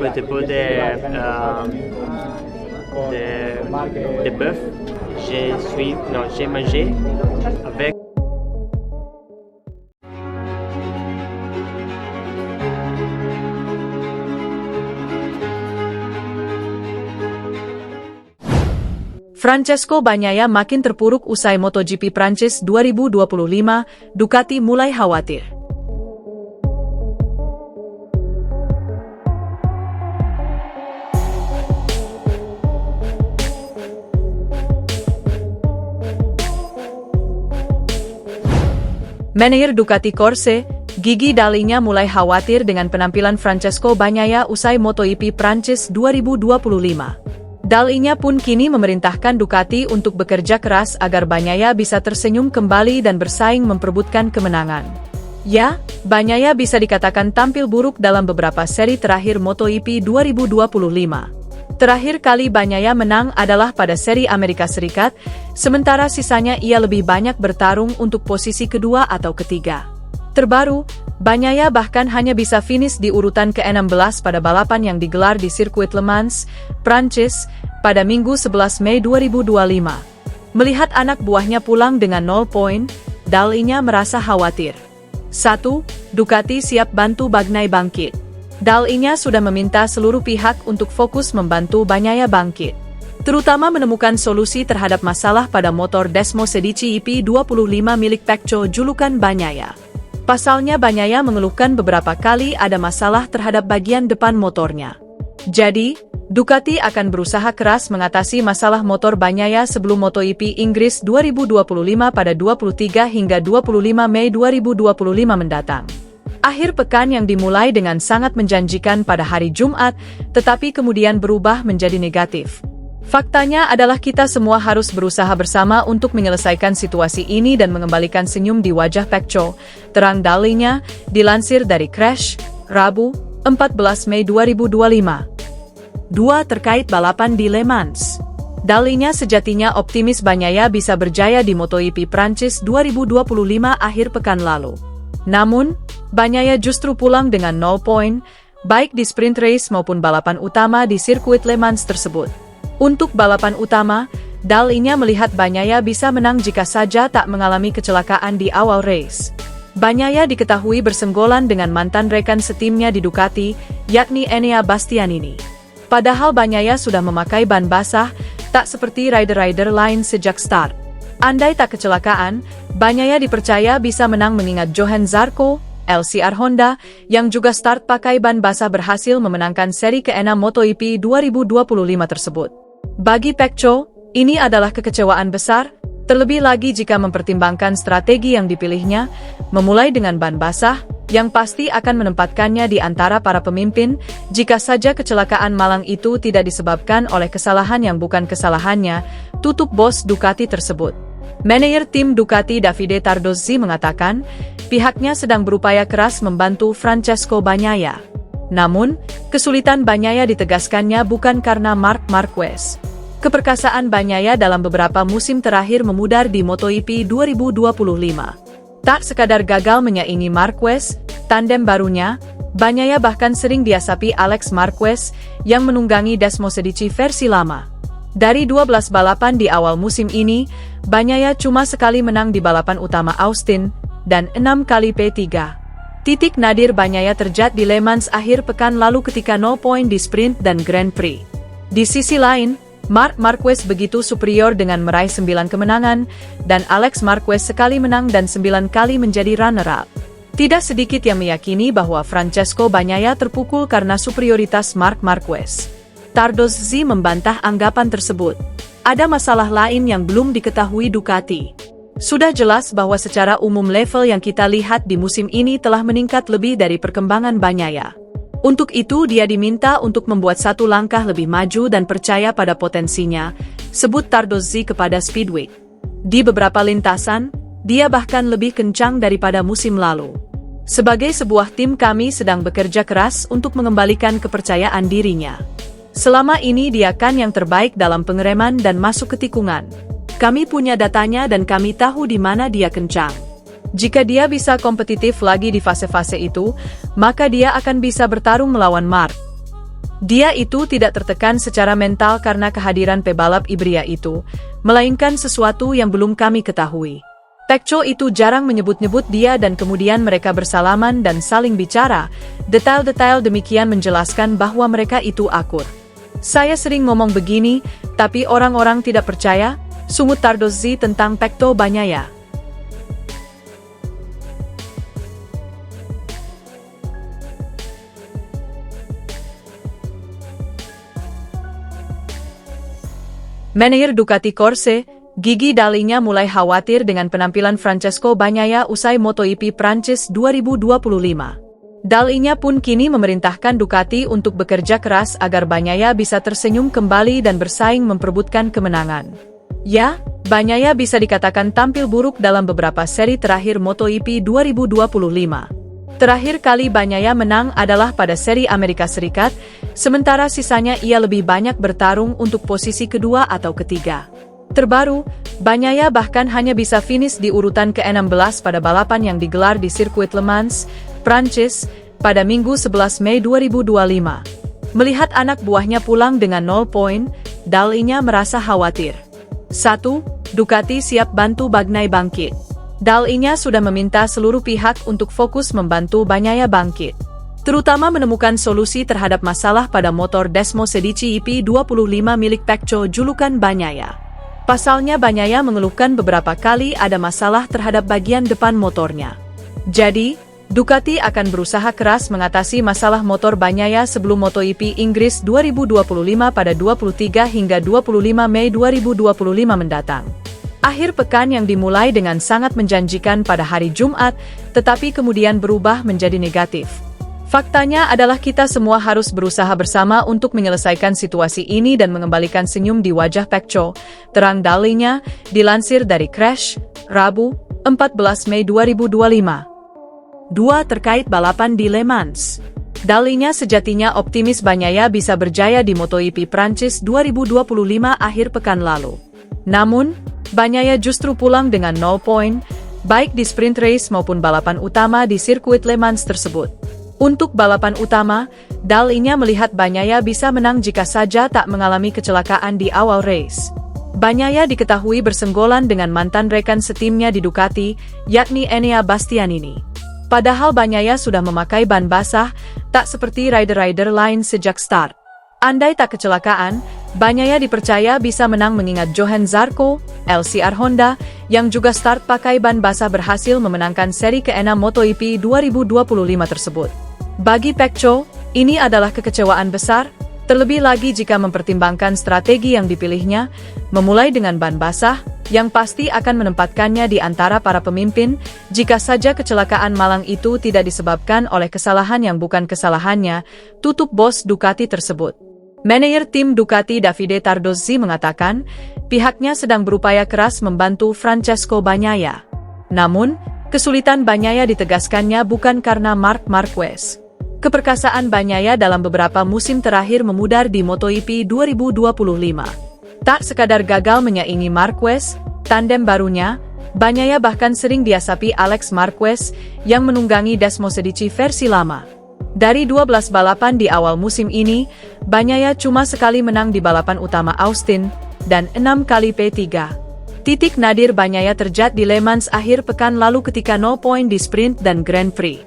pot de bœuf. J'ai mangé avec. Francesco Bagnaia makin terpuruk usai MotoGP Prancis 2025, Ducati mulai khawatir. Manajer Ducati Corse, Gigi Dall'Igna mulai khawatir dengan penampilan Francesco Bagnaia usai MotoGP Prancis 2025. Dall'Igna pun kini memerintahkan Ducati untuk bekerja keras agar Bagnaia bisa tersenyum kembali dan bersaing memperebutkan kemenangan. Ya, Bagnaia bisa dikatakan tampil buruk dalam beberapa seri terakhir MotoGP 2025. Terakhir kali Bagnaia menang adalah pada seri Amerika Serikat, sementara sisanya ia lebih banyak bertarung untuk posisi kedua atau ketiga. Terbaru, Bagnaia bahkan hanya bisa finish di urutan ke-16 pada balapan yang digelar di sirkuit Le Mans, Prancis, pada Minggu 11 Mei 2025. Melihat anak buahnya pulang dengan 0 poin, Dall'Igna merasa khawatir. 1. Ducati siap bantu Bagnaia bangkit. Dall'Igna sudah meminta seluruh pihak untuk fokus membantu Bagnaia bangkit, terutama menemukan solusi terhadap masalah pada motor Desmosedici EP25 milik Pecco julukan Bagnaia. Pasalnya Bagnaia mengeluhkan beberapa kali ada masalah terhadap bagian depan motornya. Jadi, Ducati akan berusaha keras mengatasi masalah motor Bagnaia sebelum MotoGP Inggris 2025 pada 23 hingga 25 Mei 2025 mendatang. Akhir pekan yang dimulai dengan sangat menjanjikan pada hari Jumat, tetapi kemudian berubah menjadi negatif. Faktanya adalah kita semua harus berusaha bersama untuk menyelesaikan situasi ini dan mengembalikan senyum di wajah Pecco, terang Dall'Igna, dilansir dari Crash, Rabu, 14 Mei 2025. 2. Terkait balapan di Le Mans. Dall'Igna sejatinya optimis Bagnaia bisa berjaya di MotoGP Prancis 2025 akhir pekan lalu. Namun, Bagnaia justru pulang dengan 0 poin, baik di sprint race maupun balapan utama di sirkuit Le Mans tersebut. Untuk balapan utama, Dall'Igna melihat Bagnaia bisa menang jika saja tak mengalami kecelakaan di awal race. Bagnaia diketahui bersenggolan dengan mantan rekan setimnya di Ducati, yakni Enea Bastianini. Padahal Bagnaia sudah memakai ban basah, tak seperti rider-rider lain sejak start. Andai tak kecelakaan, Bagnaia dipercaya bisa menang mengingat Johann Zarco, LCR Honda, yang juga start pakai ban basah berhasil memenangkan seri ke-6 MotoGP 2025 tersebut. Bagi Pecco, ini adalah kekecewaan besar, terlebih lagi jika mempertimbangkan strategi yang dipilihnya, memulai dengan ban basah, yang pasti akan menempatkannya di antara para pemimpin, jika saja kecelakaan malang itu tidak disebabkan oleh kesalahan yang bukan kesalahannya, tutup bos Ducati tersebut. Manajer tim Ducati Davide Tardozzi mengatakan, pihaknya sedang berupaya keras membantu Francesco Bagnaia. Namun, kesulitan Bagnaia ditegaskannya bukan karena Marc Marquez. Keperkasaan Bagnaia dalam beberapa musim terakhir memudar di MotoGP 2025. Tak sekadar gagal menyaingi Marquez, tandem barunya, Bagnaia bahkan sering diasapi Alex Marquez yang menunggangi Desmosedici versi lama. Dari 12 balapan di awal musim ini, Bagnaia cuma sekali menang di balapan utama Austin, dan 6 kali P3. Titik nadir Bagnaia terjadi di Le Mans akhir pekan lalu ketika 0 poin di sprint dan Grand Prix. Di sisi lain, Marc Marquez begitu superior dengan meraih 9 kemenangan, dan Alex Marquez sekali menang dan 9 kali menjadi runner-up. Tidak sedikit yang meyakini bahwa Francesco Bagnaia terpukul karena superioritas Marc Marquez. Tardozzi membantah anggapan tersebut. Ada masalah lain yang belum diketahui Ducati. Sudah jelas bahwa secara umum level yang kita lihat di musim ini telah meningkat lebih dari perkembangan Bagnaia. Untuk itu dia diminta untuk membuat satu langkah lebih maju dan percaya pada potensinya, sebut Tardozzi kepada Speedweek. Di beberapa lintasan, dia bahkan lebih kencang daripada musim lalu. Sebagai sebuah tim kami sedang bekerja keras untuk mengembalikan kepercayaan dirinya. Selama ini dia kan yang terbaik dalam pengereman dan masuk ke tikungan. Kami punya datanya dan kami tahu di mana dia kencang. Jika dia bisa kompetitif lagi di fase-fase itu, maka dia akan bisa bertarung melawan Marc. Dia itu tidak tertekan secara mental karena kehadiran pebalap Ibria itu, melainkan sesuatu yang belum kami ketahui. Pekco itu jarang menyebut-nyebut dia dan kemudian mereka bersalaman dan saling bicara. Detail-detail demikian menjelaskan bahwa mereka itu akur. Saya sering ngomong begini, tapi orang-orang tidak percaya, sungut Tardozzi tentang Pekto Bagnaia. Manajer Ducati Corse, Gigi Dall'Igna mulai khawatir dengan penampilan Francesco Bagnaia usai MotoGP Prancis 2025. Dall'Igna pun kini memerintahkan Ducati untuk bekerja keras agar Bagnaia bisa tersenyum kembali dan bersaing memperebutkan kemenangan. Ya, Bagnaia bisa dikatakan tampil buruk dalam beberapa seri terakhir MotoGP 2025. Terakhir kali Bagnaia menang adalah pada seri Amerika Serikat, sementara sisanya ia lebih banyak bertarung untuk posisi kedua atau ketiga. Terbaru, Bagnaia bahkan hanya bisa finish di urutan ke-16 pada balapan yang digelar di sirkuit Le Mans, Prancis, pada Minggu 11 Mei 2025. Melihat anak buahnya pulang dengan 0 poin, Dall'Igna merasa khawatir. 1. Ducati siap bantu Bagnaia bangkit. Dall'Igna sudah meminta seluruh pihak untuk fokus membantu Bagnaia bangkit, terutama menemukan solusi terhadap masalah pada motor Desmosedici EP25 milik Pecco julukan Bagnaia. Pasalnya Bagnaia mengeluhkan beberapa kali ada masalah terhadap bagian depan motornya. Jadi, Ducati akan berusaha keras mengatasi masalah motor Bagnaia sebelum MotoGP Inggris 2025 pada 23 hingga 25 Mei 2025 mendatang. Akhir pekan yang dimulai dengan sangat menjanjikan pada hari Jumat, tetapi kemudian berubah menjadi negatif. Faktanya adalah kita semua harus berusaha bersama untuk menyelesaikan situasi ini dan mengembalikan senyum di wajah Pecco, terang Dall'Igna, dilansir dari Crash, Rabu, 14 Mei 2025. 2. Terkait balapan di Le Mans. Dall'Igna sejatinya optimis Bagnaia bisa berjaya di MotoGP Prancis 2025 akhir pekan lalu. Namun, Bagnaia justru pulang dengan 0 poin, baik di sprint race maupun balapan utama di sirkuit Le Mans tersebut. Untuk balapan utama, Dall'Igna melihat Bagnaia bisa menang jika saja tak mengalami kecelakaan di awal race. Bagnaia diketahui bersenggolan dengan mantan rekan setimnya di Ducati, yakni Enea Bastianini. Padahal Bagnaia sudah memakai ban basah, tak seperti rider-rider lain sejak start. Andai tak kecelakaan, Bagnaia dipercaya bisa menang mengingat Johann Zarco, LCR Honda, yang juga start pakai ban basah berhasil memenangkan seri ke-6 MotoGP 2025 tersebut. Bagi Pecco, ini adalah kekecewaan besar, terlebih lagi jika mempertimbangkan strategi yang dipilihnya, memulai dengan ban basah, yang pasti akan menempatkannya di antara para pemimpin, jika saja kecelakaan malang itu tidak disebabkan oleh kesalahan yang bukan kesalahannya, tutup bos Ducati tersebut. Manajer tim Ducati Davide Tardozzi mengatakan, pihaknya sedang berupaya keras membantu Francesco Bagnaia. Namun, kesulitan Bagnaia ditegaskannya bukan karena Marc Marquez. Keperkasaan Bagnaia dalam beberapa musim terakhir memudar di MotoGP 2025. Tak sekadar gagal menyaingi Marquez, tandem barunya, Bagnaia bahkan sering diasapi Alex Marquez yang menunggangi Desmosedici versi lama. Dari 12 balapan di awal musim ini, Bagnaia cuma sekali menang di balapan utama Austin, dan 6 kali P3. Titik nadir Bagnaia terjadi di Le Mans akhir pekan lalu ketika 0 poin di sprint dan Grand Prix.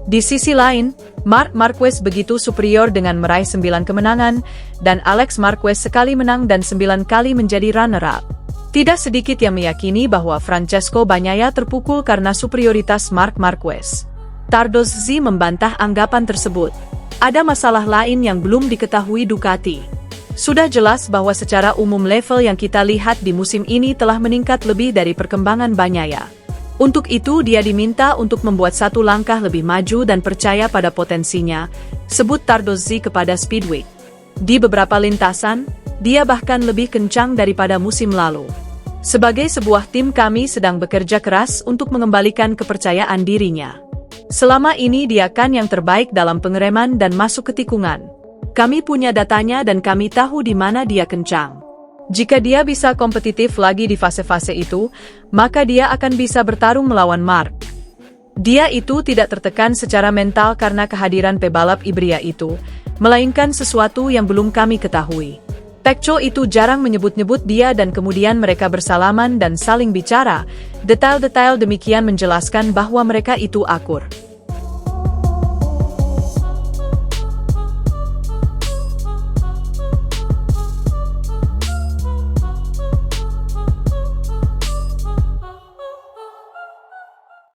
Di sisi lain, Marc Marquez begitu superior dengan meraih 9 kemenangan, dan Alex Marquez sekali menang dan 9 kali menjadi runner-up. Tidak sedikit yang meyakini bahwa Francesco Bagnaia terpukul karena superioritas Marc Marquez. Tardozzi membantah anggapan tersebut. Ada masalah lain yang belum diketahui Ducati. Sudah jelas bahwa secara umum level yang kita lihat di musim ini telah meningkat lebih dari perkembangan Bagnaia. Untuk itu dia diminta untuk membuat satu langkah lebih maju dan percaya pada potensinya, sebut Tardozzi kepada Speedweek. Di beberapa lintasan, dia bahkan lebih kencang daripada musim lalu. Sebagai sebuah tim kami sedang bekerja keras untuk mengembalikan kepercayaan dirinya. Selama ini dia kan yang terbaik dalam pengereman dan masuk ke tikungan. Kami punya datanya dan kami tahu di mana dia kencang. Jika dia bisa kompetitif lagi di fase-fase itu, maka dia akan bisa bertarung melawan Marc. Dia itu tidak tertekan secara mental karena kehadiran pebalap Ibria itu, melainkan sesuatu yang belum kami ketahui. Pekco itu jarang menyebut-nyebut dia dan kemudian mereka bersalaman dan saling bicara. Detail-detail demikian menjelaskan bahwa mereka itu akur.